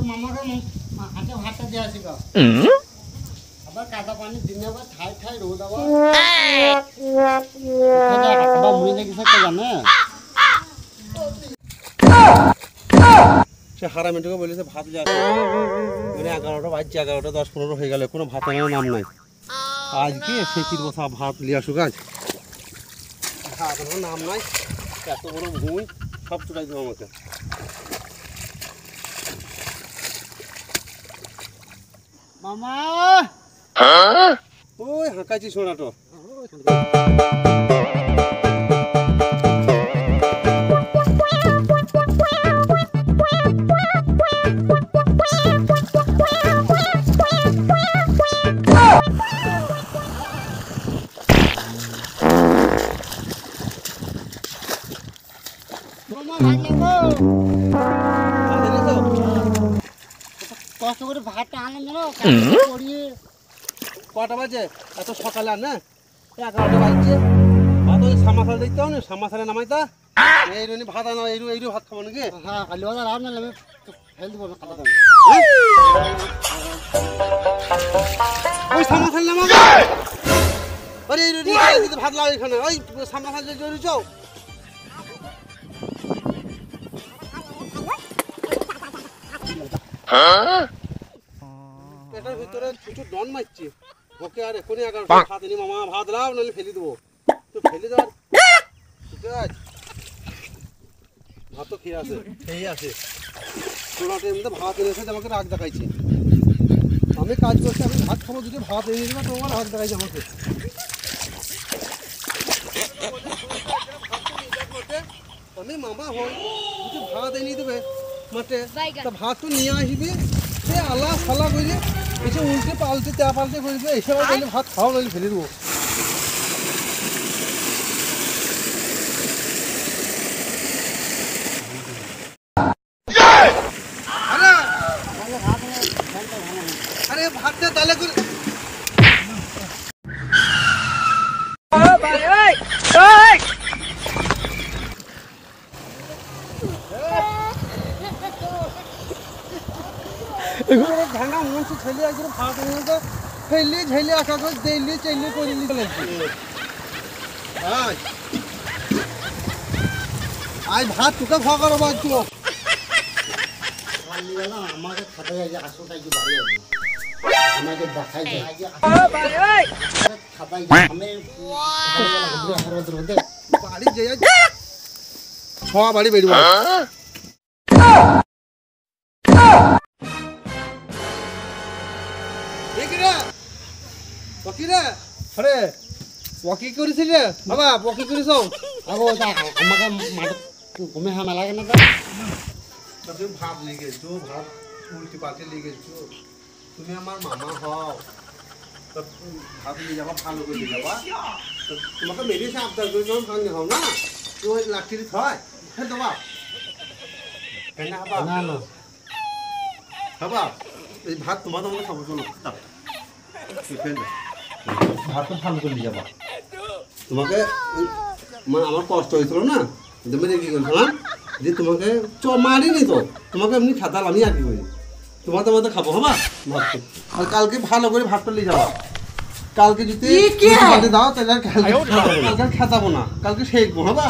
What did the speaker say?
মামাকে হাতে ভাতটা দিয়ে আসি গা আবার কাদা পানি দিনে আবার ঠাই ঠাই রোদ আবার মুড়ি লেগেছে কে জানে সে হারামিটুকে বলেছে ভাত লিয়ে আসে মানে 11টা বাজছে 11টা 10-15 হয়ে গেল কোনো ভাত আনার নাম নাই আজকে সে কি বসা ভাত লিয়ে আসুক আজ ভাত আনার নাম নাই এত বড় ভুঁই সব চুটাই দেবো আমাকে মামা ওই হাঁকাইছি শোনাটো কষ্ট করে ভাতটা আনলাম জানো পড়িয়ে কটা বাজে এত সকালে আর না 11টা বাজছে ভাত ওই সামাসাল দেখতে হবে না সামাসালে নামাইতা এই রুনি ভাত আনা এই ভাত খাবো নাকি হ্যাঁ খালি বাজার আর না আমি ফেল দিব খাতা দাও ওই সামাসাল নামাবো আরে এই রুনি ভাত লাগাই এখানে ওই সামাসাল জড়ি যাও এটার ভিতরে কিছু ডন মারছি ওকে আর এখনই 11টা ভাত এনে মামা ভাত দাও নাহলে ফেলে দেবো তো ফেলে দেওয়ার ঠিক আছে ভাত তো খেয়ে আছে তোরাতে এমনি ভাত এনেছে আমাকে রাগ দেখাইছে আমি কাজ করছি আমি ভাত খাবো যদি ভাত এনে দেবো তোমার রাগ দেখাইছে আমাকে আমি মামা হই যদি ভাত এনে দেবে মাঠে তা ভাত তো নিয়ে আসবি সে আলা ফালা করে এসে উল্টে পাল্টে তা পাল্টে করবে এসে বলে ভাত খাওয়া নাহলে ফেলে দেবো আরে ভাতটা তাহলে করে ভাঙা মনসু ছেলে একদম ভাত এনে তো ফেললি ঝেলে আসা করে দিল্লি চেল্লি করে নিতে লাগছে আজ ভাত তোকে খাওয়া করবো একটু আমাকে খাতে যাই আসোটা কি বাড়ি আমাকে দেখাই খাতাই আমি বাড়ি যাই ছ বাড়ি বেরোবো আরে ওয়াকি করিস রে বাবা ওয়াকি করিস আগো আমাকে ঘুমে হামা লাগে না তুমি ভাত নিয়ে গেছো ভাত উল্টি পাল্টে নিয়ে গেছো তুমি আমার মামা হও ভাত নিয়ে যাবা ভালো করে নিয়ে যাবা তোমাকে মেডিসিন আবদার করে যখন ভাঙে হও না তুই লাঠি হয় ফেল দেবা কেন হবা না না হবা এই ভাত তোমাদের মধ্যে খাবো চলো ভাত তো ভালো করে নিয়ে যাবা তোমাকে আমার কষ্ট হয়েছিল না তুমি কি করছিলাম যে তোমাকে মারিনি তো তোমাকে এমনি খাতাল আমি আর কি করি তোমাদের মধ্যে খাবো হবা ভাত আর কালকে ভালো করে ভাতটা নিয়ে যাবা কালকে যদি দাও তাহলে কালকে খেতাবো না কালকে শেখবো হবা